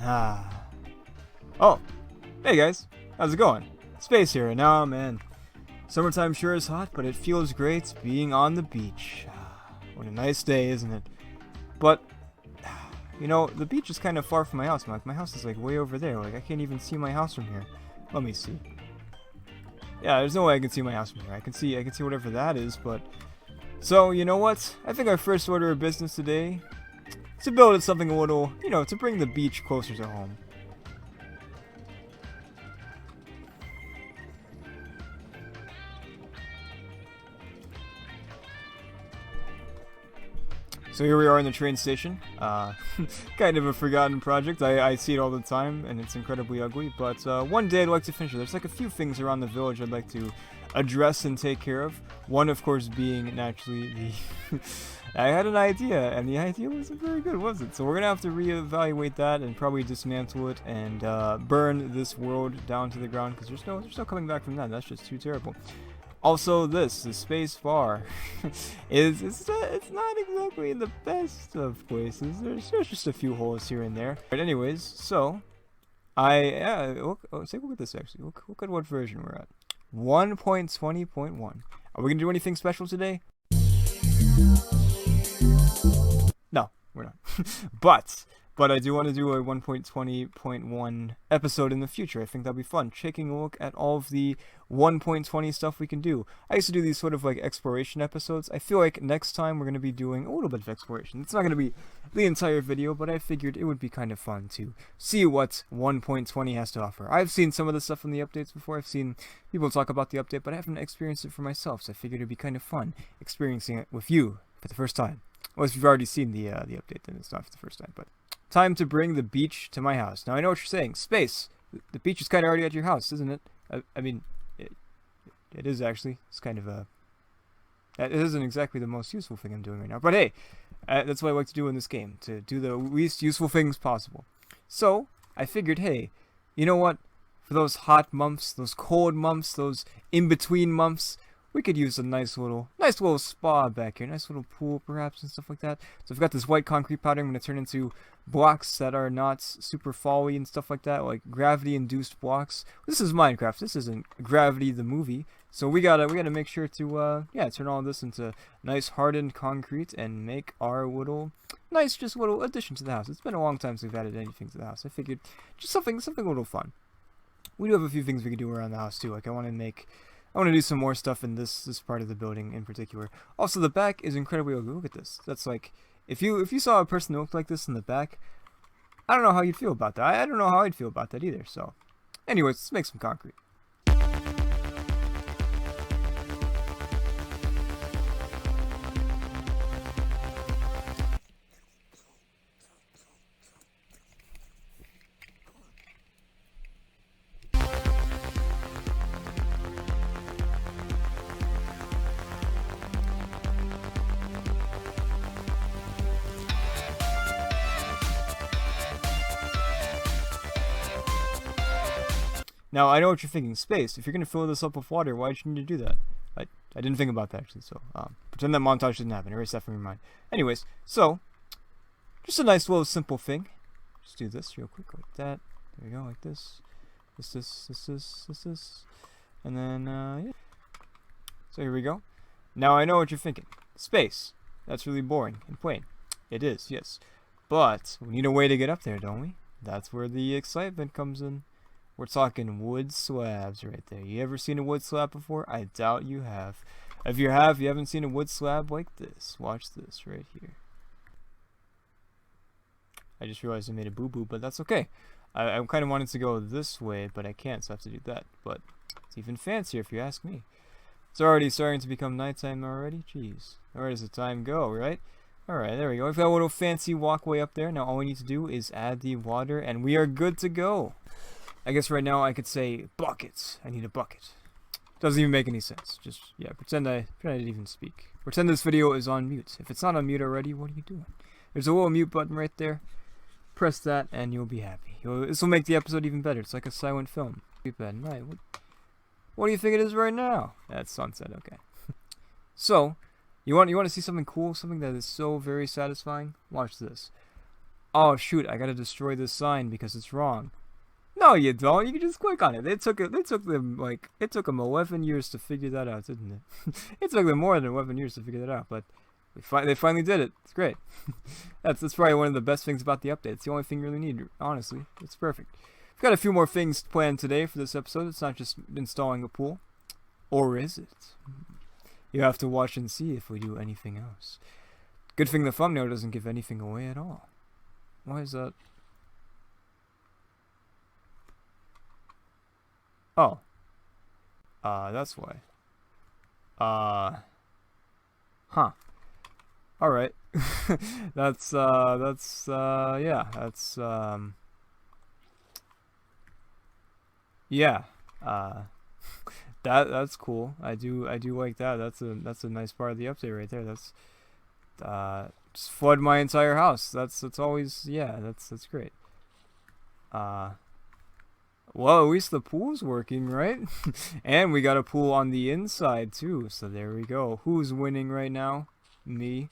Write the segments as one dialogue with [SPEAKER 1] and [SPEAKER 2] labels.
[SPEAKER 1] Ah. Oh, hey guys, how's it going? Space here, and now, man, summertime sure is hot, but it feels great being on the beach. What a nice day, isn't it? But, you know, the beach is kind of far from my house. My house is like way over there. Like, I can't even see my house from here. Let me see. Yeah, there's no way I can see my house from here. I can see whatever that is, but... So, you know what? I think our first order of business today is to build something a little, you know, to bring the beach closer to home. So here we are in the train station. Kind of a forgotten project. I see it all the time, and it's incredibly ugly. But one day I'd like to finish it. There's like a few things around the village I'd like to address and take care of. One, of course, being naturally the... I had an idea, and the idea wasn't very good, was it? So we're gonna have to reevaluate that and probably dismantle it and burn this world down to the ground because there's no coming back from that. That's just too terrible. Also, the space bar, it's not exactly in the best of places. There's just a few holes here and there. But anyways, so take a look at this actually. Look at what version we're at. 1.20.1. Are we gonna do anything special today? No, we're not. But I do want to do a 1.20.1 episode in the future. I think that'll be fun. Taking a look at all of the 1.20 stuff we can do. I used to do these sort of like exploration episodes. I feel like next time we're going to be doing a little bit of exploration. It's not going to be the entire video, but I figured it would be kind of fun to see what 1.20 has to offer. I've seen some of the stuff from the updates before. I've seen people talk about the update, but I haven't experienced it for myself. So I figured it'd be kind of fun experiencing it with you for the first time. Unless you've already seen the update, then it's not for the first time, but... Time to bring the beach to my house. Now, I know what you're saying. Space. The beach is kind of already at your house, isn't it? I mean, it is actually. It's kind of a... It isn't exactly the most useful thing I'm doing right now. But hey, that's what I like to do in this game. To do the least useful things possible. So, I figured, hey, you know what? For those hot months, those cold months, those in-between months... We could use a nice little spa back here, nice little pool perhaps and stuff like that. So I've got this white concrete powder I'm going to turn into blocks that are not super folly and stuff like that, like gravity-induced blocks. This is Minecraft. This isn't Gravity the movie. So we gotta make sure to turn all this into nice hardened concrete and make our little little addition to the house. It's been a long time since we've added anything to the house. I figured just something a little fun. We do have a few things we could do around the house too. Like I want to do some more stuff in this part of the building in particular. Also, the back is incredibly ugly. Look at this. That's like, if you saw a person that looked like this in the back, I don't know how you'd feel about that. I don't know how I'd feel about that either. So, anyways, let's make some concrete. Now, I know what you're thinking. Space, if you're going to fill this up with water, why did you need to do that? I didn't think about that, actually, so pretend that montage didn't happen. Erase that from your mind. Anyways, so, just a nice little simple thing. Just do this real quick, like that. There we go, like this. This. And then, yeah. So here we go. Now, I know what you're thinking. Space. That's really boring and plain. It is, yes. But, we need a way to get up there, don't we? That's where the excitement comes in. We're talking wood slabs right there. You ever seen a wood slab before? I doubt you have. If you have, you haven't seen a wood slab like this. Watch this right here. I just realized I made a boo-boo, but that's okay. I kind of wanted to go this way, but I can't, so I have to do that. But it's even fancier if you ask me. It's already starting to become nighttime already. Jeez. Where does the time go, right? Alright, there we go. We've got a little fancy walkway up there. Now all we need to do is add the water, and we are good to go. I guess right now I could say buckets. I need a bucket. Doesn't even make any sense. Just, yeah, pretend I didn't even speak. Pretend this video is on mute. If it's not on mute already, what are you doing? There's a little mute button right there. Press that and you'll be happy. This will make the episode even better. It's like a silent film. At night. What do you think it is right now? That's sunset, okay. So, you want to see something cool? Something that is so very satisfying? Watch this. Oh shoot, I gotta destroy this sign because it's wrong. No, you don't. You can just click on it. It took them 11 years to figure that out, didn't it? It took them more than 11 years to figure that out, but they finally did it. It's great. That's probably one of the best things about the update. It's the only thing you really need, honestly. It's perfect. We've got a few more things planned today for this episode. It's not just installing a pool. Or is it? You have to watch and see if we do anything else. Good thing the thumbnail doesn't give anything away at all. Why is that? Oh. That's why. Huh. Alright. Yeah, yeah. That's cool. I do like that. That's a nice part of the update right there. That's just flood my entire house. That's always, yeah, that's great. Well, at least the pool's working, right? And we got a pool on the inside too. So there we go. Who's winning right now? Me.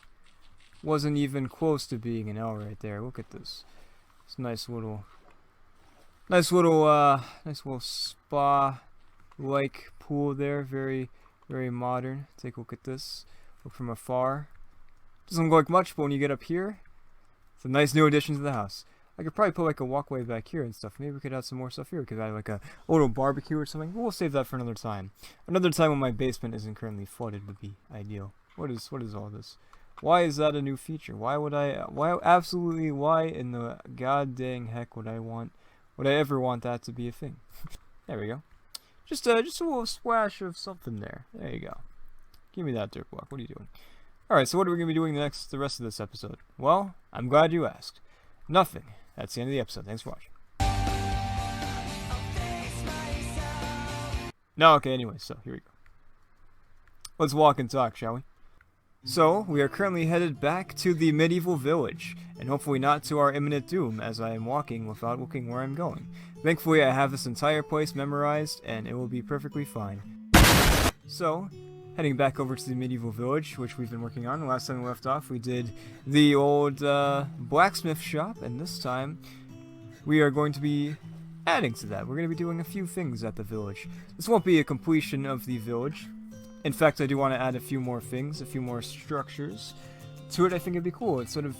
[SPEAKER 1] Wasn't even close to being an L right there. Look at this. It's a nice little spa like pool there. Very, very modern. Take a look at this. Look from afar. Doesn't look like much, but when you get up here, it's a nice new addition to the house. I could probably put like a walkway back here and stuff. Maybe we could add some more stuff here. We could add like a little barbecue or something. We'll save that for another time. Another time when my basement isn't currently flooded would be ideal. What is all this? Why is that a new feature? Why in the god dang heck would I ever want that to be a thing? There we go. Just a little splash of something there. There you go. Give me that dirt block. What are you doing? Alright, so what are we going to be doing the rest of this episode? Well, I'm glad you asked. Nothing. That's the end of the episode. Thanks for watching. No, okay, anyway, so here we go. Let's walk and talk, shall we? So, we are currently headed back to the medieval village, and hopefully not to our imminent doom as I am walking without looking where I'm going. Thankfully, I have this entire place memorized, and it will be perfectly fine. So, heading back over to the medieval village, which we've been working on. Last time we left off, we did the old blacksmith shop, and this time we are going to be adding to that. We're going to be doing a few things at the village. This won't be a completion of the village. In fact, I do want to add a few more things, a few more structures to it. I think it'd be cool. It sort of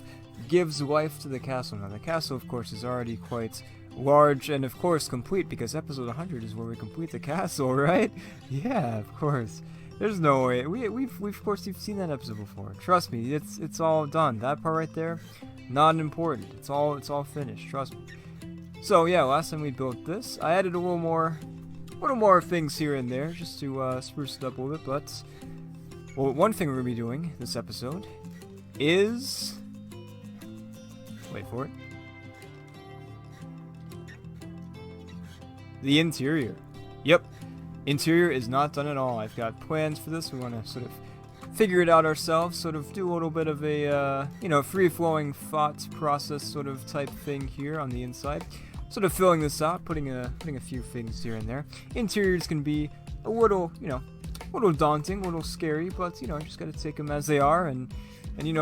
[SPEAKER 1] gives life to the castle. Now, the castle, of course, is already quite large and, of course, complete, because episode 100 is where we complete the castle, right? Yeah, of course. There's no way. Of course, you've seen that episode before. Trust me, it's all done. That part right there, not important. It's all finished. Trust me. So yeah, last time we built this, I added a little more things here and there just to spruce it up a little bit. But well, one thing we're gonna be doing this episode is wait for it. The interior. Yep. Interior is not done at all. I've got plans for this. We want to sort of figure it out ourselves, sort of do a little bit of a, free-flowing thought process sort of type thing here on the inside. Sort of filling this out, putting a few things here and there. Interiors can be a little, a little daunting, a little scary, but, you just got to take them as they are and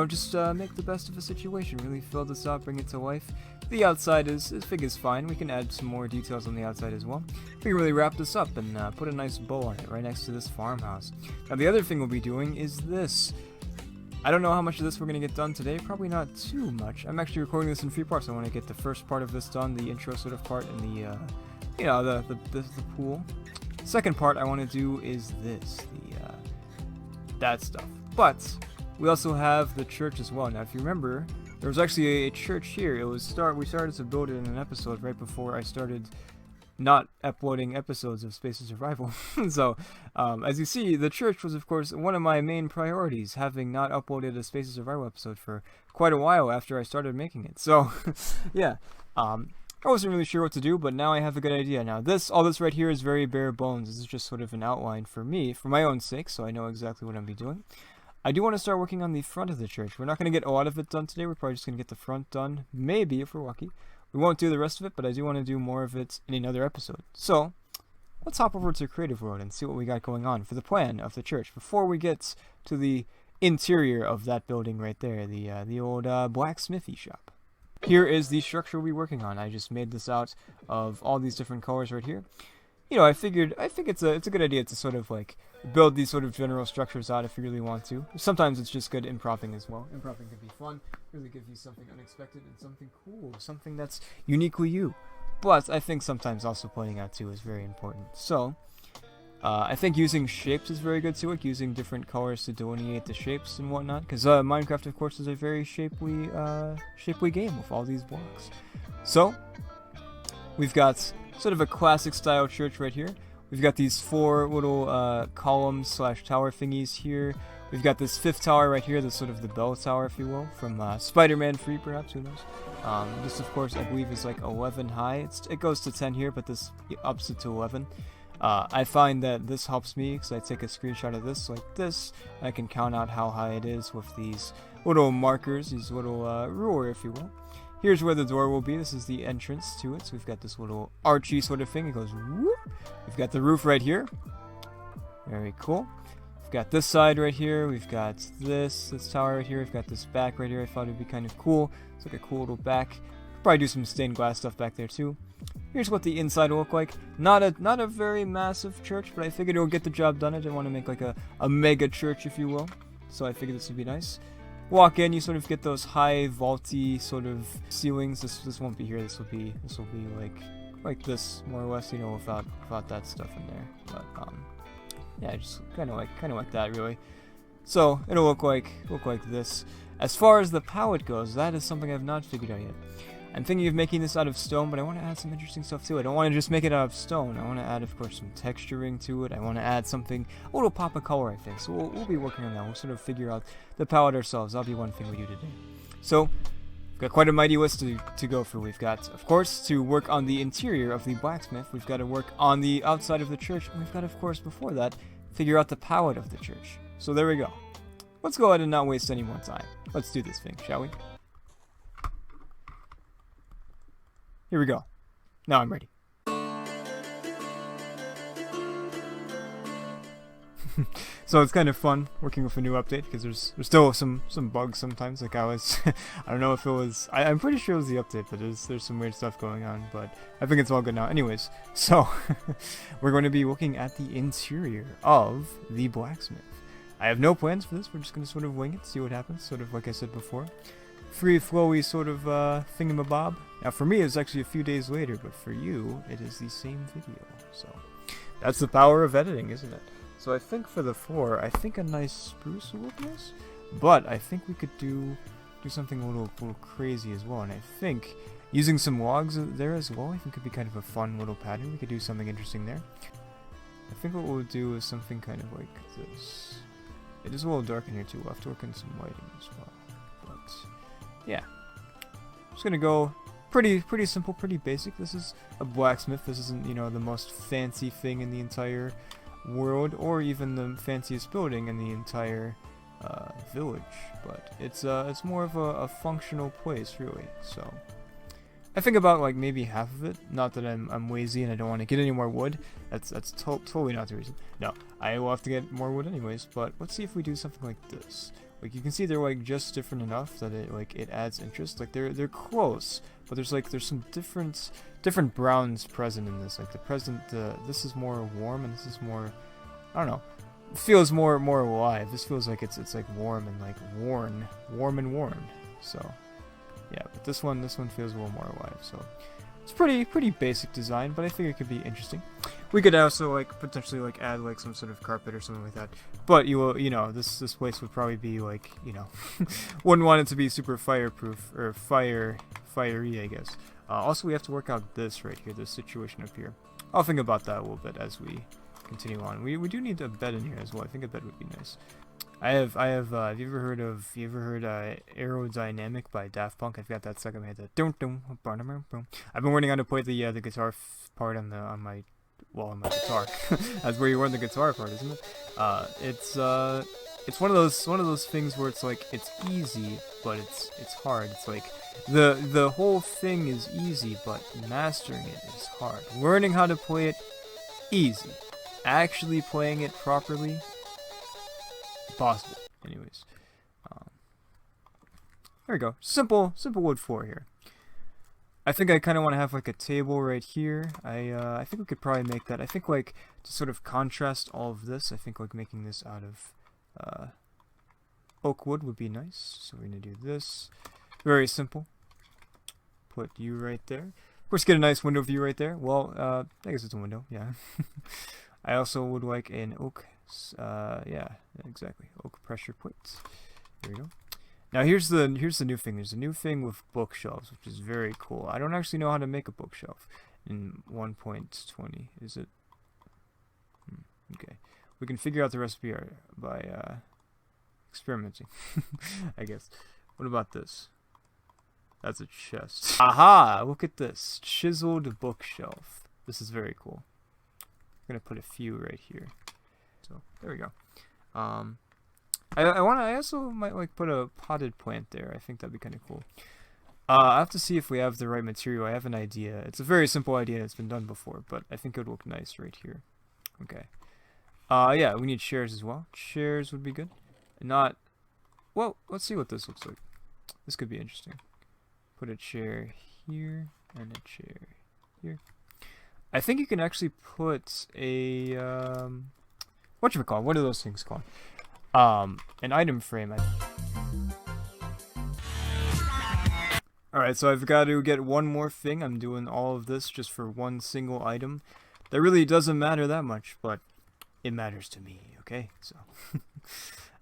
[SPEAKER 1] just make the best of the situation. Really fill this out, bring it to life. The outside is fine. We can add some more details on the outside as well. We can really wrap this up and put a nice bow on it right next to this farmhouse. Now the other thing we'll be doing is this. I don't know how much of this we're going to get done today. Probably not too much. I'm actually recording this in 3 parts. I want to get the first part of this done, the intro sort of part, and the pool. Second part I want to do is this, that stuff. But we also have the church as well. Now if you remember, there was actually a church here. We started to build it in an episode right before I started not uploading episodes of Space of Survival. So, as you see, the church was, of course, one of my main priorities, having not uploaded a Space of Survival episode for quite a while after I started making it. So, yeah, I wasn't really sure what to do, but now I have a good idea. Now, all this right here is very bare bones. This is just sort of an outline for me, for my own sake, so I know exactly what I'm going to be doing. I do want to start working on the front of the church. We're not going to get a lot of it done today. We're probably just going to get the front done, maybe, if we're lucky. We won't do the rest of it, but I do want to do more of it in another episode. So, let's hop over to Creative World and see what we got going on for the plan of the church before we get to the interior of that building right there, the old blacksmithy shop. here is the structure we'll be working on. I just made this out of all these different colors right here. You know, I think it's a good idea to sort of like build these sort of general structures out if you really want to. Sometimes it's just good improving as well. Improving can be fun, really give you something unexpected and something cool, something that's uniquely you. But I think sometimes also pointing out too is very important. So, I think using shapes is very good too, like using different colors to delineate the shapes and whatnot. Because Minecraft, of course, is a very shapely game with all these blocks. So, we've got sort of a classic style church right here. We've got these 4 little columns / tower thingies here. We've got this 5th tower right here, that's sort of the bell tower, if you will, from Spider-Man 3, perhaps, who knows. This, of course, I believe is like 11 high. It goes to 10 here, but this ups it to 11. I find that this helps me because I take a screenshot of this like this. I can count out how high it is with these little markers, these little ruler, if you will. Here's where the door will be. This is the entrance to it. So we've got this little archy sort of thing. It goes whoop. We've got the roof right here. Very cool. We've got this side right here. We've got this tower right here. We've got this back right here. I thought it'd be kind of cool. It's like a cool little back. Probably do some stained glass stuff back there too. Here's what the inside will look like. Not a very massive church, but I figured it will get the job done. I didn't want to make like a mega church, if you will. So I figured this would be nice. Walk in, you sort of get those high vaulty sort of ceilings. This won't be here. This will be like this more or less, you know, without that stuff in there. But yeah, just kind of like that really. So it'll look like this. As far as the palette goes, that is something I've not figured out yet. I'm thinking of making this out of stone, but I want to add some interesting stuff to it. I don't want to just make it out of stone. I want to add, of course, some texturing to it. I want to add something, a little pop of color, I think. So we'll be working on that. We'll sort of figure out the palette ourselves. That'll be one thing we do today. So, we've got quite a mighty list to go through. We've got, of course, to work on the interior of the blacksmith. We've got to work on the outside of the church. And we've got, of course, before that, figure out the palette of the church. So there we go. Let's go ahead and not waste any more time. Let's do this thing, shall we? Here we go. Now I'm ready. So it's kind of fun working with a new update because there's still some bugs sometimes. Like I don't know if it was. I'm pretty sure it was the update, but there's some weird stuff going on. But I think it's all good now. Anyways, so we're going to be looking at the interior of the blacksmith. I have no plans for this. We're just going to sort of wing it, see what happens. Sort of like I said before. Free flowy sort of thingamabob. Now for me it's actually a few days later, but for you it is the same video. So that's the power of editing, isn't it? So I think for the floor, I think a nice spruce will look nice, but I think we could do something a little crazy as well. And I think using some logs there as well, I think could be kind of a fun little pattern. We could do something interesting there. I think what we'll do is something kind of like this. It is a little dark in here too. We'll have to work in some lighting as well. But yeah, just gonna go pretty simple, pretty basic. This is a blacksmith. This isn't, you know, the most fancy thing in the entire world, or even the fanciest building in the entire village. But it's more of a functional place, really. So I think about like maybe half of it. Not that I'm lazy and I don't want to get any more wood. That's totally not the reason. No, I will have to get more wood anyways. But let's see if we do something like this. Like you can see they're like just different enough that it adds interest. Like they're close, but there's some different browns present in this. Like this is more warm and this is more, I don't know, it feels more alive. This feels like it's like warm and like warm and worn. So yeah, but this one feels a little more alive. So it's pretty basic design, but I think it could be interesting. We could also like potentially like add like some sort of carpet or something like that. But you know, this place would probably be like, you know, wouldn't want it to be super fireproof or fiery, I guess. Also, we have to work out this right here, this situation up here. I'll think about that a little bit as we continue on. We do need a bed in here as well. I think a bed would be nice. I have have you ever heard Aerodynamic by Daft Punk? I've got that second head. I've been learning how to play the guitar part on my guitar. That's where you learn the guitar part, isn't it? It's one of those things where it's like it's easy, but it's hard. It's like the whole thing is easy, but mastering it is hard. Learning how to play it, easy. Actually playing it properly, possible. Anyways, there we go. Simple wood floor here. I think I kind of want to have like a table right here. I think we could probably make that. I think like to sort of contrast all of this, I think like making this out of oak wood would be nice. So we're gonna do this. Very simple. Put you right there. Of course, get a nice window view right there. Well, I guess it's a window. Yeah. I also would like an oak. Yeah, exactly. Oak pressure plate. There we go. Now here's the new thing. There's a new thing with bookshelves, which is very cool. I don't actually know how to make a bookshelf in 1.20. Is it? Okay. We can figure out the recipe by experimenting, I guess. What about this? That's a chest. Aha! Look at this. Chiseled bookshelf. This is very cool. I'm gonna put a few right here. So, there we go. I also might like put a potted plant there. I think that'd be kind of cool. I have to see if we have the right material. I have an idea. It's a very simple idea. It's been done before, but I think it would look nice right here. Okay. Yeah, we need chairs as well. Chairs would be good. Not... Well, let's see what this looks like. This could be interesting. Put a chair here and a chair here. I think you can actually put a... whatchamacallit? What are those things called? An item frame. Alright, so I've got to get one more thing. I'm doing all of this just for one single item. That really doesn't matter that much, but it matters to me, okay? So,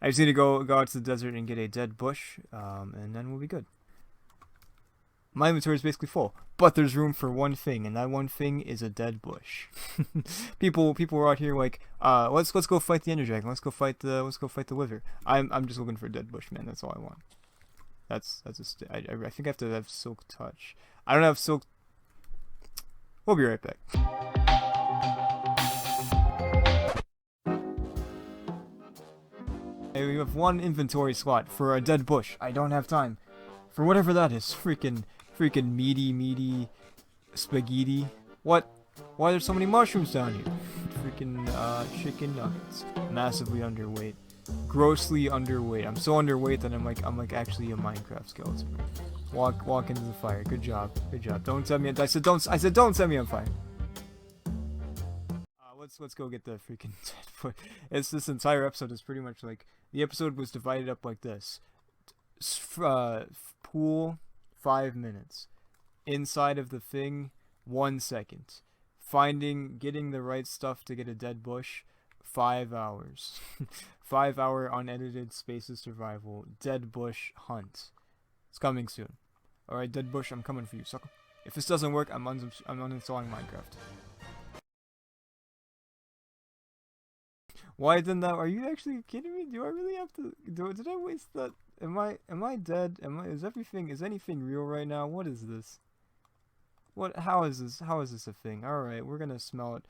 [SPEAKER 1] I just need to go out to the desert and get a dead bush, and then we'll be good. My inventory is basically full, but there's room for one thing, and that one thing is a dead bush. people are out here like, let's go fight the Ender Dragon. Let's go fight the wither. I'm just looking for a dead bush, man. That's all I want. That's I think I have to have silk touch. I don't have silk. We'll be right back. Hey, we have one inventory slot for a dead bush. I don't have time for whatever that is. Freaking meaty spaghetti. What? Why are there so many mushrooms down here? Freaking chicken nuggets. Massively underweight. Grossly underweight. I'm so underweight that I'm like actually a Minecraft skeleton. Walk into the fire. Good job. Don't set me on. I said don't set me on fire. Let's go get the freaking dead bush. This entire episode is pretty much like the episode was divided up like this. Pool 5 minutes. Inside of the thing 1 second. Getting the right stuff to get a dead bush 5 hours. 5 hour unedited spaces survival dead bush hunt. It's coming soon. Alright, dead bush, I'm coming for you, sucker. If this doesn't work, I'm uninstalling Minecraft. Why didn't that? Are you actually kidding me? Do I really have to? Did I waste that? Am I dead? Is anything real right now? What is this? What? How is this a thing? All right, we're gonna smell it.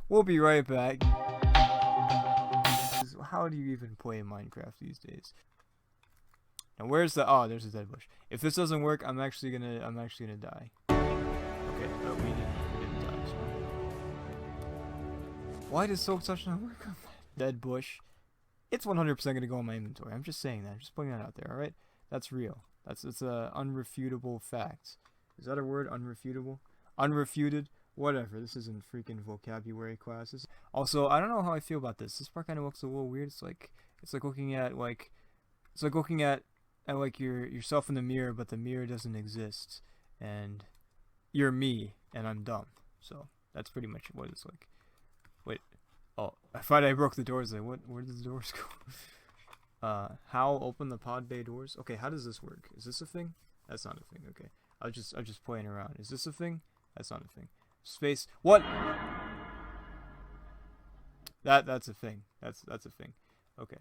[SPEAKER 1] We'll be right back. How do you even play Minecraft these days? Now where's the? Oh, there's a dead bush. If this doesn't work, I'm actually gonna die. Okay, but we didn't die. So. Why does silk touch not work on that? Dead bush. It's 100% gonna go in my inventory. I'm just saying that. I'm just putting that out there. All right, that's real. It's a unrefutable fact. Is that a word? Unrefutable? Unrefuted? Whatever. This isn't freaking vocabulary classes. Also, I don't know how I feel about this. This part kind of looks a little weird. It's like looking at yourself in the mirror, but the mirror doesn't exist, and you're me, and I'm dumb. So that's pretty much what it's like. Wait. Oh, I thought I broke the doors. Like, what? Where did the doors go? How open the pod bay doors? Okay, how does this work? Is this a thing? That's not a thing. Okay, I'm just playing around. Is this a thing? That's not a thing. Space. What? That's a thing. That's a thing. Okay.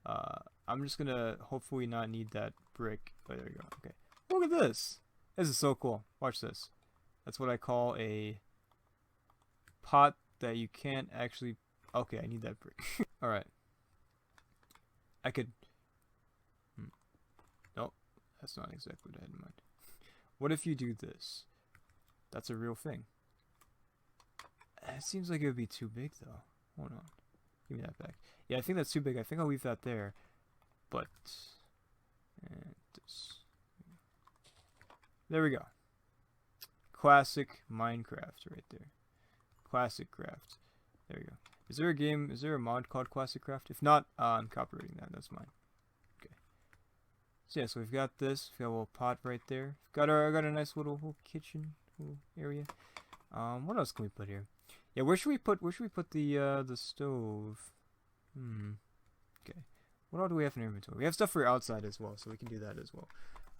[SPEAKER 1] I'm just gonna hopefully not need that brick. Oh, there we go. Okay. Look at this. This is so cool. Watch this. That's what I call a pot that you can't actually. Okay, I need that brick. All right. I could. Nope. That's not exactly what I had in mind. What if you do this? That's a real thing. It seems like it would be too big, though. Hold on. Give me that back. Yeah, I think that's too big. I think I'll leave that there. But... and this. There we go. Classic Minecraft right there. Classic Craft. There we go. Is there a mod called Classic Craft? If not, I'm copyrighting that. That's mine. Okay. So yeah, so we've got this. We've got a little pot right there. I got a nice little kitchen little area. What else can we put here? Yeah, where should we put the stove? Okay. What all do we have in inventory? We have stuff for outside as well, so we can do that as well.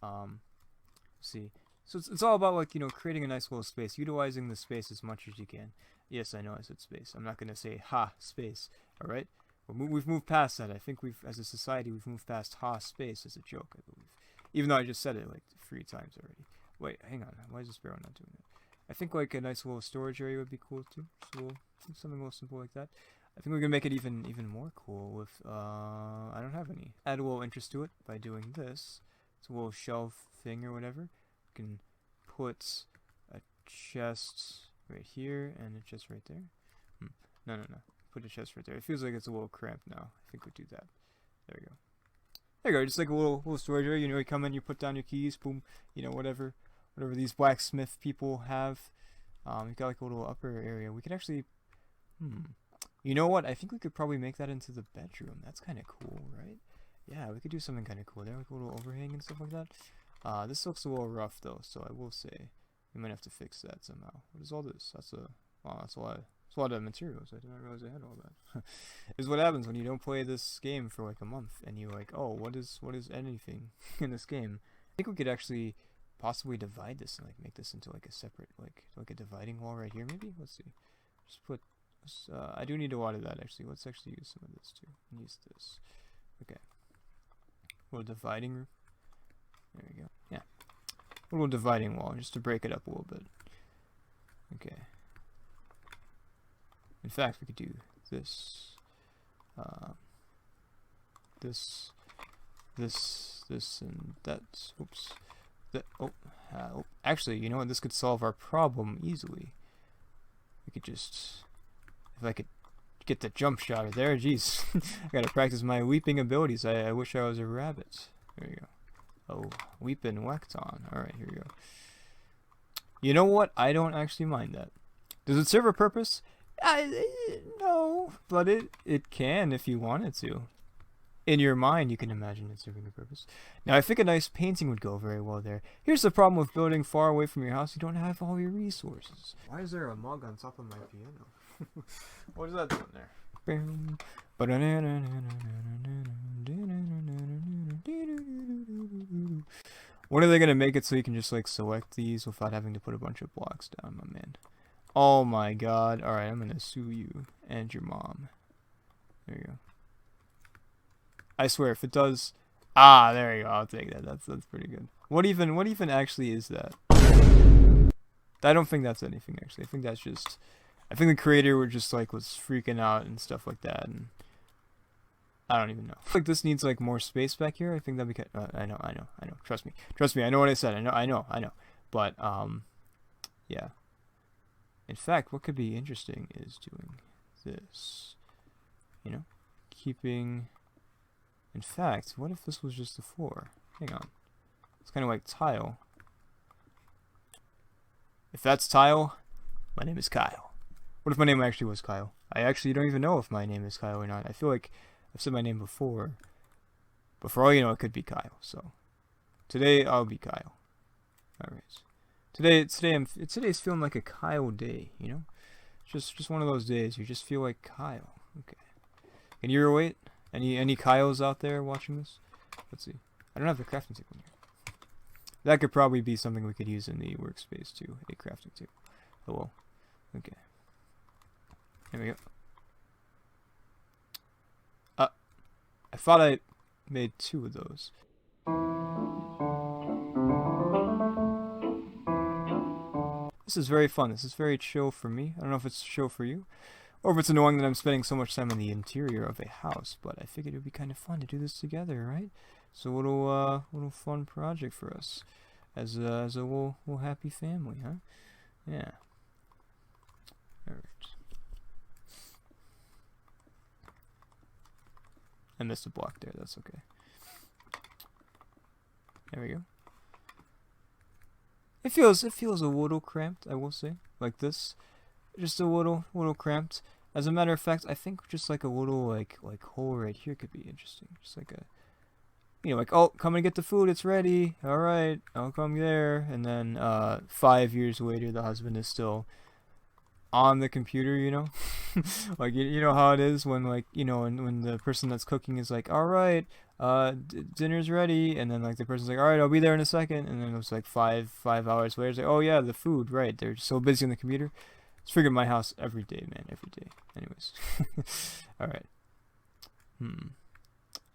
[SPEAKER 1] Let's see. So it's all about, like, you know, creating a nice little space, utilizing the space as much as you can. Yes, I know I said space. I'm not gonna say ha space. All right. We've moved past that. I think as a society, we've moved past ha space as a joke, I believe. Even though I just said it like 3 times already. Wait, hang on. Why is this barrel not doing it? I think like a nice little storage area would be cool too. So something a little simple like that. I think we can make it even more cool with I don't have any. Add a little interest to it by doing this. It's a little shelf thing or whatever. We can put a chest right here and a chest right there. No. Put a chest right there. It feels like it's a little cramped now. I think we'll do that. There we go. There you go. Just like a little storage area. You know, you come in, you put down your keys, boom. You know, whatever these blacksmith people have. You've got like a little upper area. We could actually, you know what? I think we could probably make that into the bedroom. That's kind of cool, right? Yeah, we could do something kind of cool there, like a little overhang and stuff like that. This looks a little rough though, so I will say we might have to fix that somehow. What is all this? That's a lot of materials. I didn't realize I had all that. This is what happens when you don't play this game for like a month, and you're like, oh, what is anything in this game? I think we could actually possibly divide this and like make this into like a separate like a dividing wall right here. Maybe. Let's see. Just put. I do need a lot of that actually. Let's actually use some of this too. Use this. Okay. A little dividing room. There we go. Yeah. A little dividing wall just to break it up a little bit. Okay. In fact, we could do this. This, and that. Oops. That. Oh. Actually, you know what? This could solve our problem easily. We could just. If I could get the jump shot there, jeez. I gotta practice my weeping abilities. I wish I was a rabbit. There you go. Oh, weeping Wekton. Alright, here we go. You know what? I don't actually mind that. Does it serve a purpose? No, but it can if you wanted to. In your mind, you can imagine it serving a purpose. Now, I think a nice painting would go very well there. Here's the problem with building far away from your house. You don't have all your resources. Why is there a mug on top of my piano? What is that doing there? When are they gonna make it so you can just like select these without having to put a bunch of blocks down, my man? Oh my god. Alright, I'm gonna sue you and your mom. There you go. I swear, if it does... Ah, there you go. I'll take that. That's pretty good. What even actually is that? I don't think that's anything, actually. I think that's just... I think the creator was freaking out and stuff like that, and... I don't even know. I feel like this needs, like, more space back here. I think that'd be... I know. Trust me. I know what I said. I know. But, yeah. In fact, what could be interesting is doing this. You know? Keeping... In fact, what if this was just the floor? Hang on. It's kind of like tile. If that's tile, my name is Kyle. What if my name actually was Kyle? I actually don't even know if my name is Kyle or not. I feel like I've said my name before. But for all you know, it could be Kyle. So today I'll be Kyle. Alright. Today's feeling like a Kyle day, you know? Just one of those days you just feel like Kyle. Okay. Can you relate? Any Kyles out there watching this? Let's see. I don't have the crafting table in here. That could probably be something we could use in the workspace too. A crafting table. Oh well. Okay. Here we go. I thought I made 2 of those. This is very fun. This is very chill for me. I don't know if it's chill for you. Or if it's annoying that I'm spending so much time in the interior of a house, but I figured it would be kind of fun to do this together, right? So little fun project for us as a little happy family, huh? Yeah. All right. I missed a block there. That's okay. There we go. It feels a little cramped, I will say. Like this. Just a little cramped. As a matter of fact, I think just like a little like hole right here could be interesting. Just like a, like, oh, come and get the food, it's ready. All right, I'll come there. And then 5 years later, the husband is still on the computer, like you know how it is when, like, when the person that's cooking is like, all right, dinner's ready, and then like the person's like, all right, I'll be there in a second, and then it was like five hours later, it's like, oh yeah, the food, right? They're so busy on the computer. It's freaking my house every day, man, every day. Anyways, all right.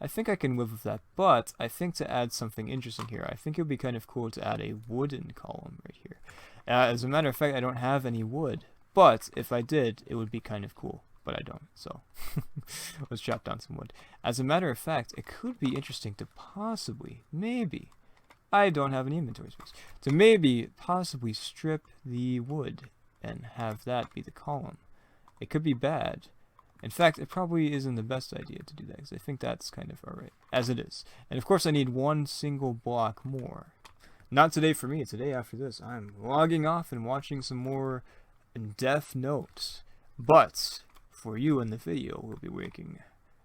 [SPEAKER 1] I think I can live with that, but I think to add something interesting here, I think it would be kind of cool to add a wooden column right here. As a matter of fact, I don't have any wood, but if I did, it would be kind of cool, but I don't, so let's chop down some wood. As a matter of fact, it could be interesting to possibly, maybe, I don't have any inventory space, to maybe possibly strip the wood and have that be the column. It could be bad. In fact, it probably isn't the best idea to do that, because I think that's kind of alright, as it is. And of course I need one single block more. Not today for me, today after this. I'm logging off and watching some more Death Note. But, for you in the video, we'll be working. I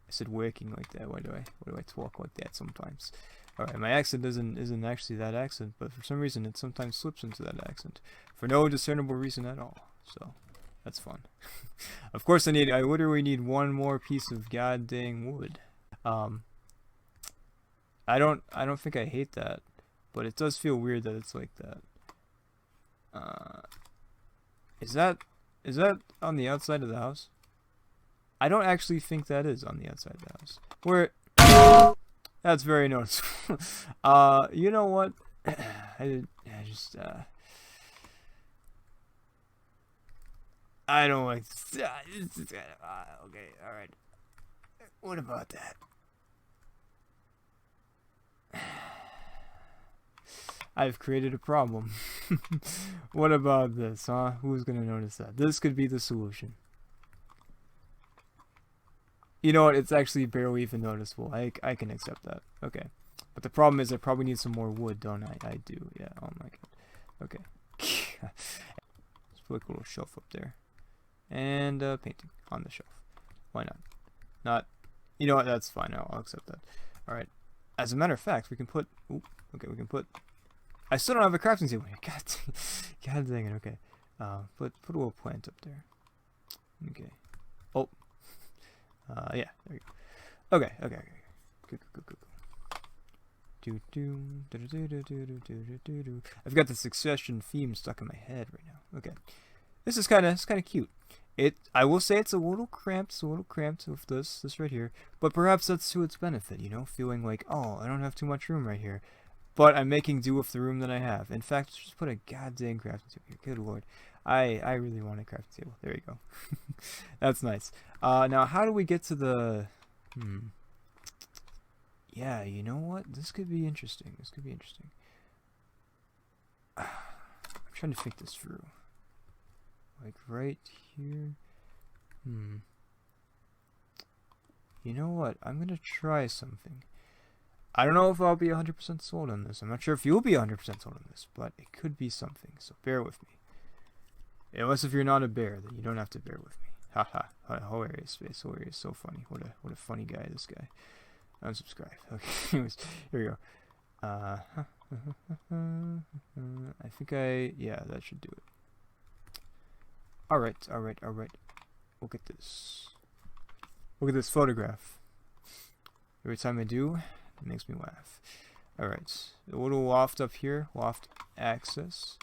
[SPEAKER 1] said working like that, why do I talk like that sometimes? Alright, my accent isn't actually that accent, but for some reason it sometimes slips into that accent. For no discernible reason at all, so that's fun. Of course I literally need one more piece of goddamn wood. I don't think I hate that, but it does feel weird that it's like that. Is that on the outside of the house? I don't actually think that is on the outside of the house. That's very noticeable. You know what? I don't like this. Okay, alright. What about that? I've created a problem. What about this, huh? Who's gonna notice that? This could be the solution. You know what? It's actually barely even noticeable. I can accept that. Okay. But the problem is I probably need some more wood, don't I? I do. Yeah. Oh my god. Okay. Let's put a little shelf up there. And painting on the shelf. Why not? Not. You know what? That's fine. I'll accept that. Alright. As a matter of fact, we can put... Ooh, okay, we can put... I still don't have a crafting table here. God dang it. Okay. Put a little plant up there. Okay. Oh. Yeah. There you go. Okay. Good. I've got the Succession theme stuck in my head right now. Okay. This is kind of cute. I will say it's a little cramped with this right here, but perhaps that's to its benefit, feeling like, oh, I don't have too much room right here, but I'm making do with the room that I have. In fact, just put a goddamn crafting table here. Good lord. I really want a crafting table. There you go. That's nice. Now, how do we get to the... Yeah, you know what? This could be interesting. I'm trying to think this through. Like right here. You know what? I'm gonna try something. I don't know if I'll be 100% sold on this. I'm not sure if you'll be 100% sold on this, but it could be something. So bear with me. Unless if you're not a bear, then you don't have to bear with me. Haha. Hilarious face. Hilarious. So funny. What a funny guy, this guy. Unsubscribe. Okay. Anyways, here we go. I think yeah, that should do it. Alright. Look at this. Look at this photograph. Every time I do, it makes me laugh. Alright. A little loft up here. Loft access.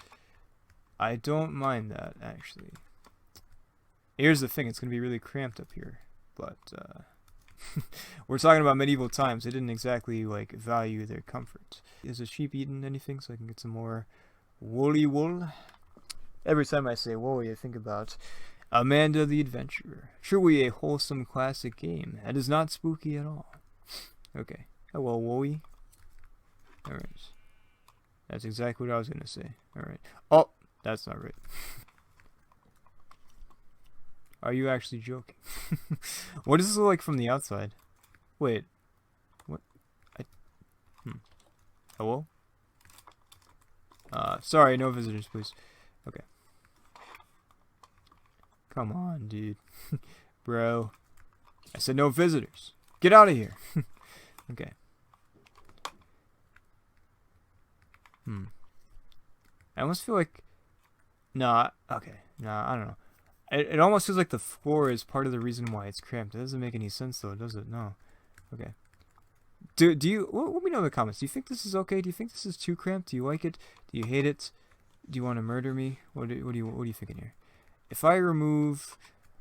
[SPEAKER 1] I don't mind that, actually. Here's the thing. It's going to be really cramped up here. But, we're talking about medieval times. They didn't exactly, value their comfort. Is a sheep eating anything so I can get some more woolly wool? Every time I say woolly, I think about Amanda the Adventurer. Truly a wholesome classic game. That is not spooky at all. Okay. Hello, woolly. Alright. That's exactly what I was going to say. Alright. Oh! That's not right. Are you actually joking? What does this look like from the outside? Wait. What? Hello? Sorry, no visitors, please. Okay. Come on, dude. Bro. I said no visitors. Get out of here. Okay. I almost feel like... Nah, okay. Nah, I don't know. It almost feels like the floor is part of the reason why it's cramped. It doesn't make any sense, though, does it? No. Okay. Do you... Let me know in the comments. Do you think this is okay? Do you think this is too cramped? Do you like it? Do you hate it? Do you want to murder me? What are you thinking here? If I remove...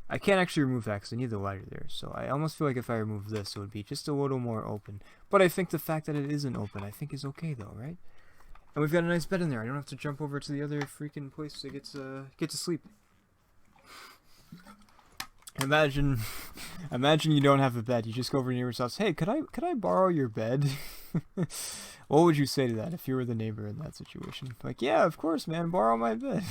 [SPEAKER 1] I can't actually remove that because I need the lighter there. So I almost feel like if I remove this, it would be just a little more open. But I think the fact that it isn't open, I think is okay, though, right? And we've got a nice bed in there. I don't have to jump over to the other freaking place to get to sleep. Imagine you don't have a bed. You just go over to your neighbor's house. Hey, could I borrow your bed? What would you say to that if you were the neighbor in that situation? Like, yeah, of course, man, borrow my bed.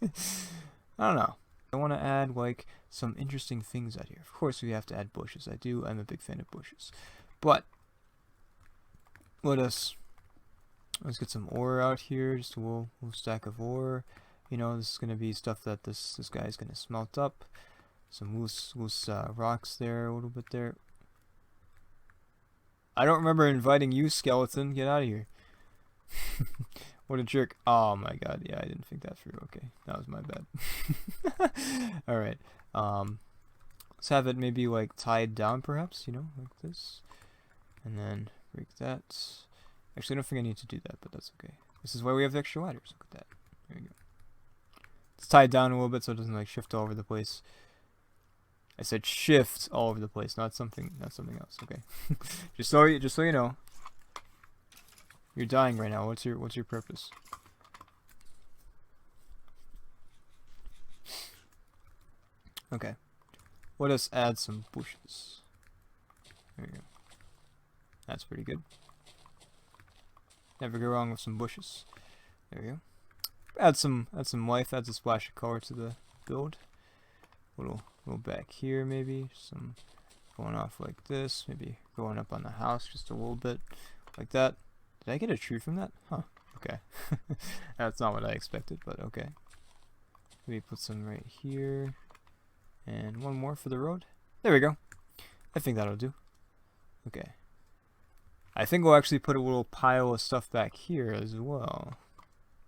[SPEAKER 1] I don't know. I want to add like some interesting things out here. Of course, we have to add bushes. I'm a big fan of bushes. But let's get some ore out here. Just a little stack of ore. You know, this is gonna be stuff that this guy is gonna smelt up. Some loose rocks there, a little bit there. I don't remember inviting you, skeleton. Get out of here. What a jerk. Oh my god, yeah, I didn't think that through. Okay, that was my bad. Alright, let's have it maybe like tied down perhaps, you know, like this. And then break that. Actually, I don't think I need to do that, but that's okay. This is why we have the extra ladders. Look at that. There you go. It's tied down a little bit so it doesn't like shift all over the place. I said shift all over the place, not something else. Okay. just so you know. You're dying right now. What's your purpose? Okay. Let us add some bushes. There we go. That's pretty good. Never go wrong with some bushes. There we go. Add some life, adds a splash of color to the build. Little back here maybe. Some going off like this. Maybe going up on the house just a little bit. Like that. Did I get a tree from that? Huh. Okay. That's not what I expected, but okay. Maybe put some right here. And one more for the road. There we go. I think that'll do. Okay. I think we'll actually put a little pile of stuff back here as well.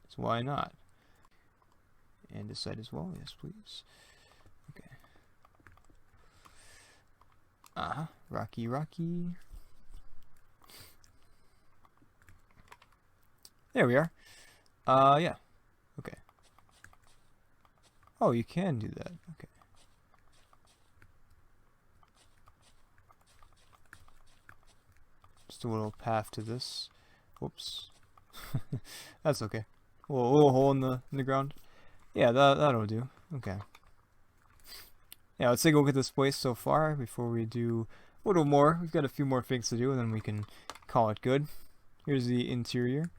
[SPEAKER 1] So why not? And this side as well. Yes, please. Okay. Rocky. There we are. Yeah. Okay. Oh, you can do that. Okay. Just a little path to this. Whoops. That's okay. A little hole in the ground. Yeah, that'll do. Okay. Yeah, let's take a look at this place so far before we do a little more. We've got a few more things to do, and then we can call it good. Here's the interior.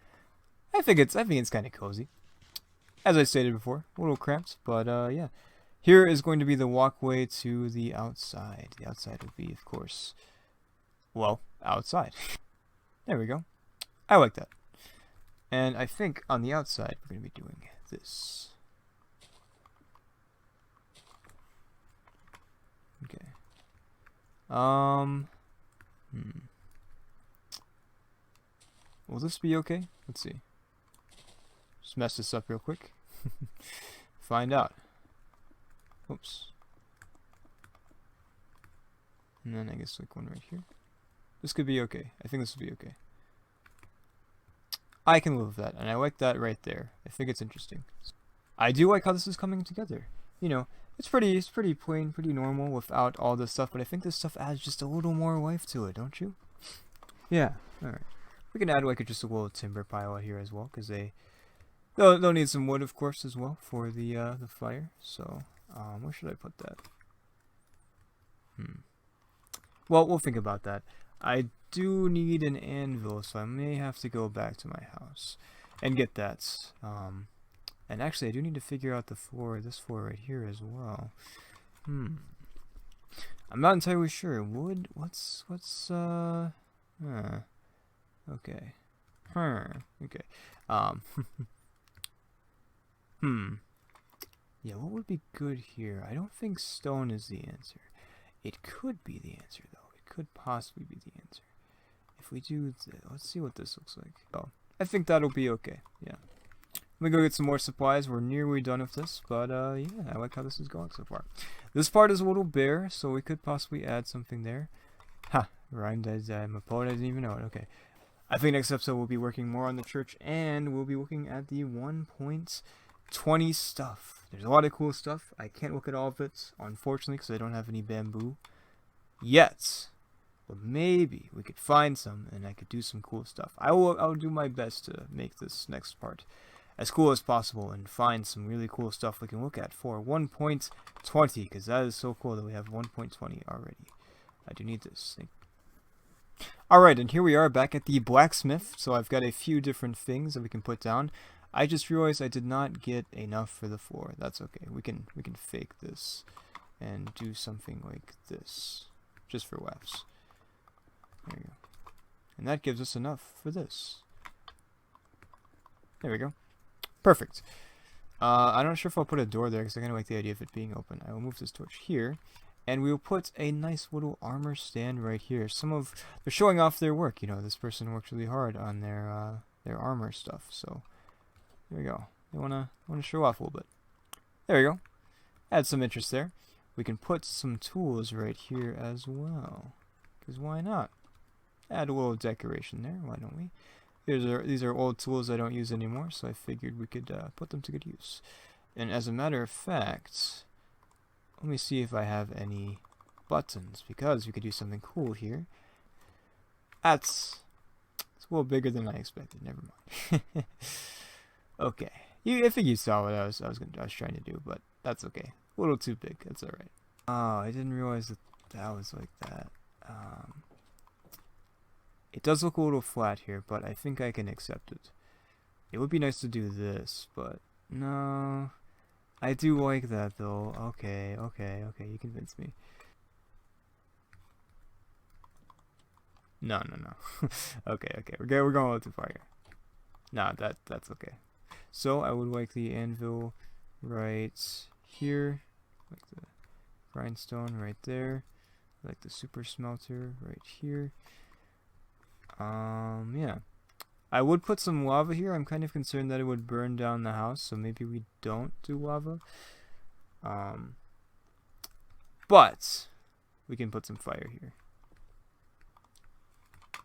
[SPEAKER 1] I think it's kind of cozy. As I stated before, a little cramped, but yeah. Here is going to be the walkway to the outside. The outside would be, of course, well, outside. There we go. I like that. And I think on the outside we're going to be doing this. Okay. Will this be okay? Let's see. Just mess this up real quick. Find out. Oops. And then I guess like one right here. This could be okay. I think this will be okay. I can live with that, and I like that right there. I think it's interesting. I do like how this is coming together. You know, it's pretty plain, pretty normal without all this stuff, but I think this stuff adds just a little more life to it, don't you? Yeah. All right. We can add like just a little timber pile out here as well, because they'll need some wood, of course, as well for the fire. So, where should I put that? Well, we'll think about that. I do need an anvil, so I may have to go back to my house and get that. And actually, I do need to figure out the floor, this floor right here as well. I'm not entirely sure. Wood? What's okay. Okay. Yeah, what would be good here? I don't think stone is the answer. It could be the answer, though. It could possibly be the answer. If we do, let's see what this looks like. Oh, I think that'll be okay. Yeah. Let me go get some more supplies. We're nearly done with this, but yeah, I like how this is going so far. This part is a little bare, so we could possibly add something there. Ha! Rhymed as I'm a poet. I didn't even know it. Okay. I think next episode we'll be working more on the church, and we'll be looking at the 1.20 stuff. There's a lot of cool stuff. I can't look at all of it, unfortunately, because I don't have any bamboo yet. But maybe we could find some, and I could do some cool stuff. I'll do my best to make this next part as cool as possible and find some really cool stuff we can look at for 1.20, because that is so cool that we have 1.20 already. I do need this. Alright, and here we are back at the blacksmith. So I've got a few different things that we can put down. I just realized I did not get enough for the floor. That's okay. We can fake this and do something like this, just for laughs. There we go. And that gives us enough for this. There we go. Perfect. I'm not sure if I'll put a door there because I kind of like the idea of it being open. I will move this torch here. And we'll put a nice little armor stand right here. They're showing off their work. You know, this person worked really hard on their armor stuff. So there we go. They wanna show off a little bit. There we go. Add some interest there. We can put some tools right here as well. Because why not? Add a little decoration there. Why don't we? These are old tools I don't use anymore, so I figured we could put them to good use. And as a matter of fact, let me see if I have any buttons, because we could do something cool here. It's a little bigger than I expected. Never mind. Okay, I think you saw what I was trying to do, but that's okay. A little too big. That's all right. Oh, I didn't realize that was like that. It does look a little flat here, but I think I can accept it. It would be nice to do this, but no. I do like that though. Okay, you convinced me. No. okay, we're going a little too far here. Nah, that's okay. So I would like the anvil right here, like the grindstone right there, like the super smelter right here. Yeah. I would put some lava here. I'm kind of concerned that it would burn down the house, so maybe we don't do lava. But we can put some fire here.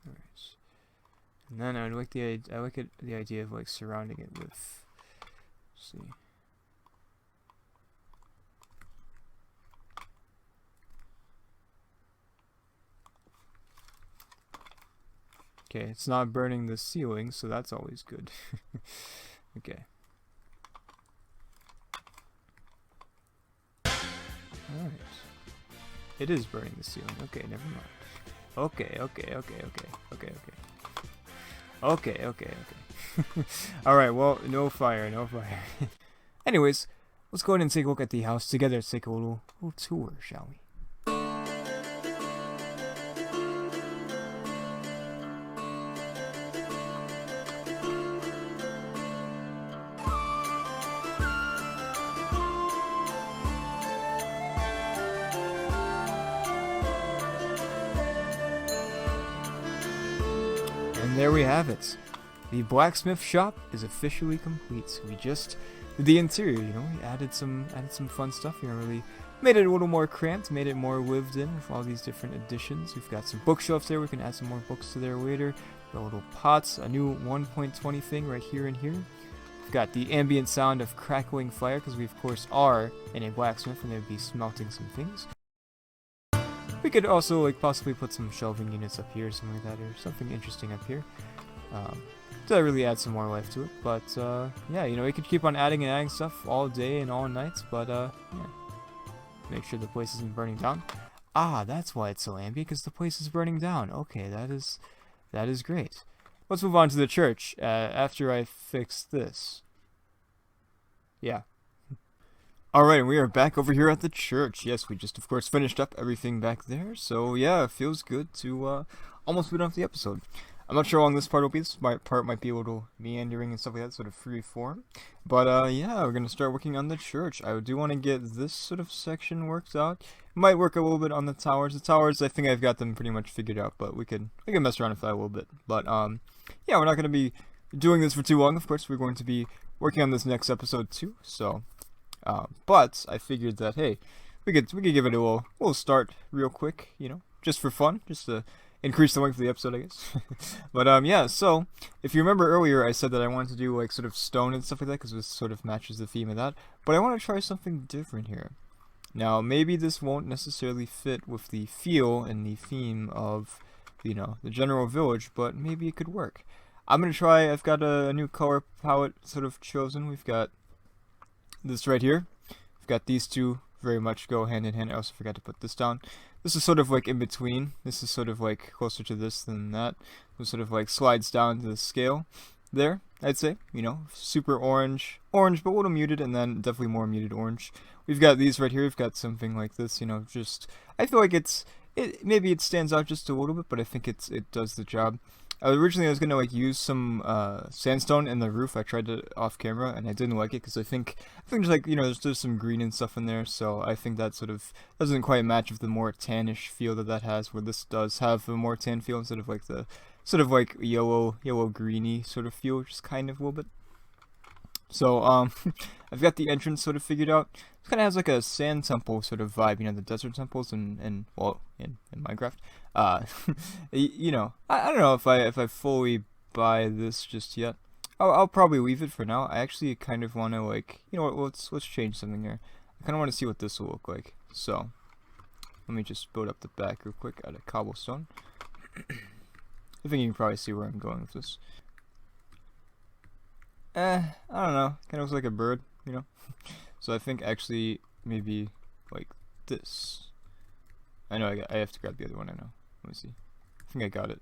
[SPEAKER 1] Alright. And then I would like the idea of like surrounding it with, let's see. Okay, it's not burning the ceiling, so that's always good. Okay. Alright. It is burning the ceiling. Okay, never mind. Okay. Alright, well, no fire. Anyways, let's go ahead and take a look at the house together. Let's take a little tour, shall we? And there we have it. The blacksmith shop is officially complete. We just did the interior, you know, we added some fun stuff. You know, really made it a little more cramped, made it more lived in with all these different additions. We've got some bookshelves there. We can add some more books to there later. Got little pots, a new 1.20 thing right here and here. We've got the ambient sound of crackling fire because we of course are in a blacksmith and they'd be smelting some things. We could also like possibly put some shelving units up here or something like that, or something interesting up here. To really add some more life to it. But yeah, you know, we could keep on adding and adding stuff all day and all nights, but yeah. Make sure the place isn't burning down. Ah, that's why it's so ambient, because the place is burning down. Okay, that is great. Let's move on to the church after I fix this. Yeah. Alright, and we are back over here at the church. Yes, we just, of course, finished up everything back there. So, yeah, it feels good to almost be done with the episode. I'm not sure how long this part will be. This part might be a little meandering and stuff like that, sort of free form. But yeah, we're gonna start working on the church. I do want to get this sort of section worked out. Might work a little bit on the towers. The towers, I think I've got them pretty much figured out, but we can mess around with that a little bit. But yeah, we're not gonna be doing this for too long. Of course, we're going to be working on this next episode too. So, but I figured that hey, we could give it a little start real quick, you know, just for fun, just to increase the length of the episode, I guess. But yeah, so if you remember earlier, I said that I wanted to do like sort of stone and stuff like that because this sort of matches the theme of that. But I want to try something different here. Now, maybe this won't necessarily fit with the feel and the theme of, you know, the general village, but maybe it could work. I'm gonna try. I've got a new color palette sort of chosen. We've got this right here. We've got these two very much go hand in hand. I also forgot to put this down. This is sort of like in between. This is sort of like closer to this than that. It sort of like slides down to the scale there, I'd say. You know, super orange, but a little muted, and then definitely more muted orange. We've got these right here. We've got something like this, you know, just, I feel like maybe it stands out just a little bit, but I think it does the job. Originally, I was gonna like use some sandstone in the roof. I tried it off camera, and I didn't like it because I think there's like, you know, there's some green and stuff in there. So I think that sort of doesn't quite match with the more tannish feel that has. Where this does have a more tan feel instead of like the sort of like yellow greeny sort of feel, just kind of a little bit. So I've got the entrance sort of figured out. It kind of has like a sand temple sort of vibe, you know, the desert temples in Minecraft. You know, I don't know if I fully buy this just yet. I'll probably leave it for now. I actually kind of want to, like, you know what, let's change something here. I kind of want to see what this will look like. So let me just build up the back real quick out of cobblestone. I think you can probably see where I'm going with this. I don't know. Kind of looks like a bird, you know? So I think actually maybe like this. I know I have to grab the other one, I know. Let me see. I think I got it.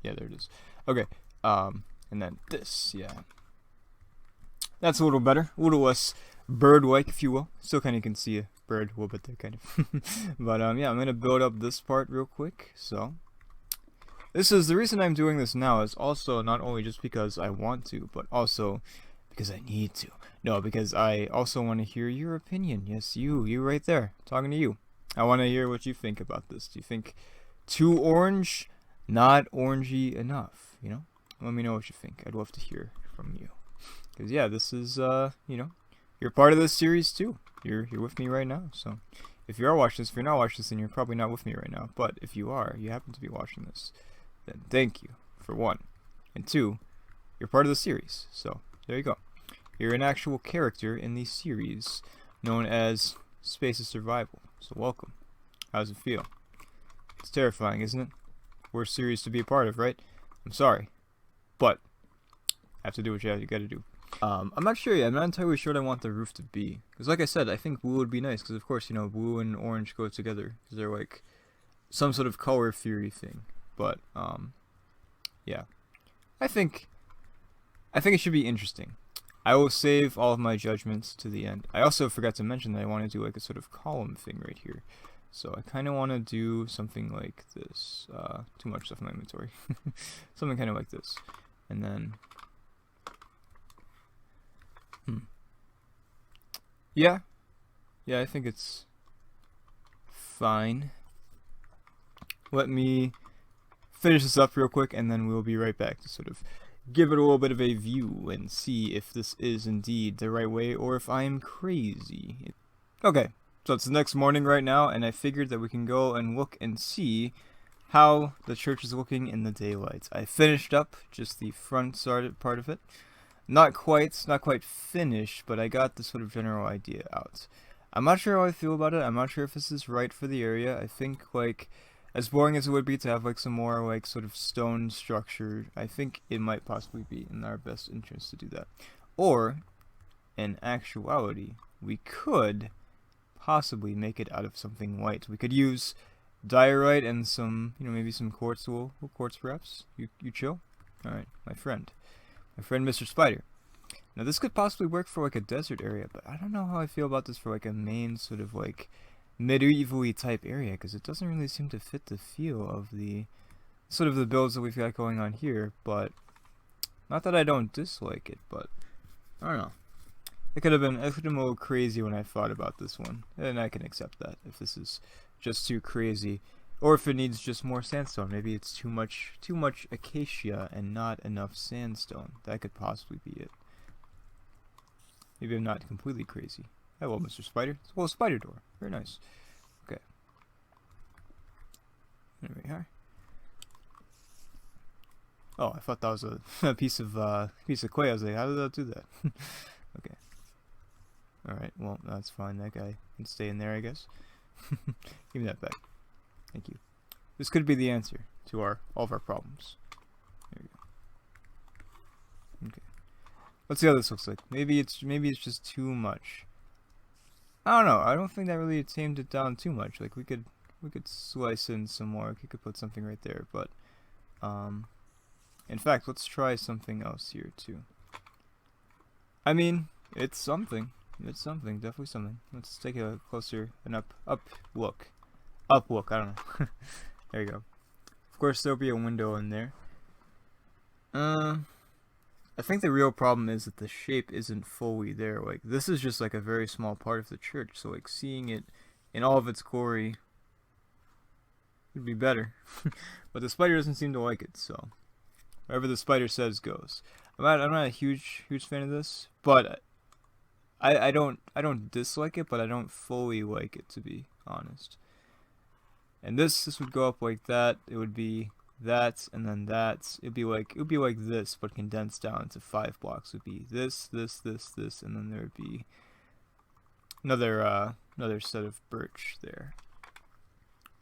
[SPEAKER 1] Yeah, there it is. Okay. And then this, yeah. That's a little better. A little less bird-like, if you will. Still kind of can see a bird a little bit there, kind of. But yeah, I'm going to build up this part real quick. So this is the reason I'm doing this now is also not only just because I want to, but also because I need to. No, because I also want to hear your opinion. Yes, you right there, talking to you. I want to hear what you think about this. Do you think too orange, not orangey enough? You know, let me know what you think. I'd love to hear from you. Because yeah, this is you know, you're part of this series too. You're with me right now. So if you are watching this, if you're not watching this, then you're probably not with me right now. But if you are, you happen to be watching this, then thank you for one, and two, you're part of the series. So there you go. You're an actual character in the series known as Space of Survival. So welcome. How does it feel? It's terrifying, isn't it? Worst series to be a part of, right? I'm sorry, but have to do what you gotta do. I'm not sure yet. I'm not entirely sure what I want the roof to be. Because like I said, I think blue would be nice. Because of course, you know, blue and orange go together. Because they're like some sort of color theory thing. But, yeah. I think it should be interesting. I will save all of my judgments to the end. I also forgot to mention that I want to do like a sort of column thing right here. So I kind of want to do something like this. Too much stuff in my inventory. Something kind of like this. And then... Yeah, I think it's fine. Let me finish this up real quick, and then we'll be right back to sort of give it a little bit of a view and see if this is indeed the right way or if I am crazy. Okay, so it's the next morning right now, and I figured that we can go and look and see how the church is looking in the daylight. I finished up just the front part of it. Not quite finished, but I got the sort of general idea out. I'm not sure how I feel about it. I'm not sure if this is right for the area. I think, like, as boring as it would be to have, like, some more, like, sort of stone structure, I think it might possibly be in our best interest to do that. Or, in actuality, we could possibly make it out of something white. We could use diorite and some, you know, maybe some quartz, wool quartz perhaps. You chill? Alright, my friend, Mr. Spider. Now this could possibly work for like a desert area, but I don't know how I feel about this for like a main sort of like medieval-y type area, because it doesn't really seem to fit the feel of the sort of the builds that we've got going on here, but not that I don't dislike it, but I don't know. It could have been a little crazy when I thought about this one, and I can accept that if this is just too crazy, or if it needs just more sandstone. Maybe it's too much acacia and not enough sandstone. That could possibly be it. Maybe I'm not completely crazy. Hello, Mr. Spider. Well, a spider door. Very nice. Okay. There we are. Oh, I thought that was a piece of clay. I was like, how did that do that? Okay. Alright, well, that's fine. That guy can stay in there, I guess. Give me that back. Thank you. This could be the answer to all of our problems. There we go. Okay. Let's see how this looks like. Maybe it's just too much. I don't know. I don't think that really tamed it down too much. Like we could slice in some more. We could put something right there, but in fact, let's try something else here too. I mean, it's something. It's something. Definitely something. Let's take a closer, an up look. Up look. I don't know. There you go. Of course, there'll be a window in there. I think the real problem is that the shape isn't fully there. Like, this is just like a very small part of the church, so like seeing it in all of its glory would be better. But the spider doesn't seem to like it, so whatever the spider says goes. I'm not a huge fan of this, but I don't dislike it, but I don't fully like it, to be honest. And this would go up like that. It would be that, and then that. It'd be like this, but condensed down into 5 blocks. It would be this, and then there would be another set of birch there.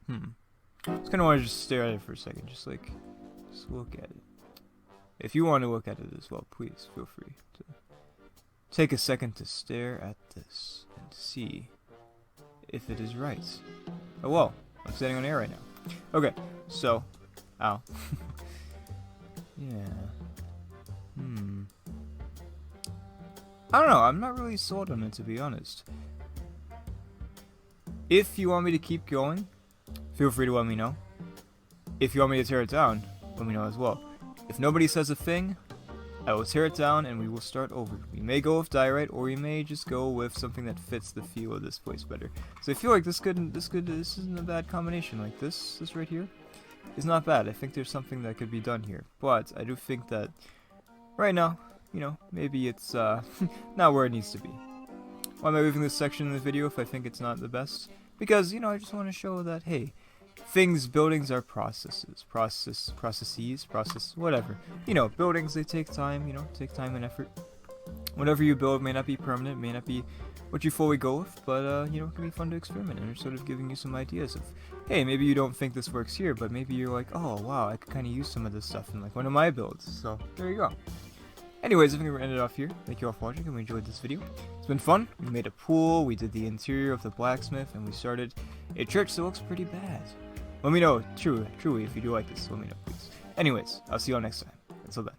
[SPEAKER 1] Just kind of want to just stare at it for a second, just look at it. If you want to look at it as well, please feel free to take a second to stare at this and see if it is right. Oh well, I'm standing on air right now. Okay, so, ow. Yeah. I don't know, I'm not really sold on it, to be honest. If you want me to keep going, feel free to let me know. If you want me to tear it down, let me know as well. If nobody says a thing, I will tear it down and we will start over. We may go with diorite, or we may just go with something that fits the feel of this place better. So I feel like this isn't a bad combination. Like this right here is not bad. I think there's something that could be done here. But I do think that right now, you know, maybe it's not where it needs to be. Why am I leaving this section in the video if I think it's not the best? Because, you know, I just want to show that, hey, buildings are processes, whatever. You know, buildings, they take time, take time and effort. Whatever you build may not be permanent, may not be what you fully go with, but, it can be fun to experiment, and it's sort of giving you some ideas of, hey, maybe you don't think this works here, but maybe you're like, oh, wow, I could kind of use some of this stuff in, like, one of my builds, so there you go. Anyways, I think we're ended off here. Thank you all for watching, and we enjoyed this video. It's been fun. We made a pool, we did the interior of the blacksmith, and we started a church that looks pretty bad. Let me know, truly, if you do like this. Let me know, please. Anyways, I'll see you all next time. Until then.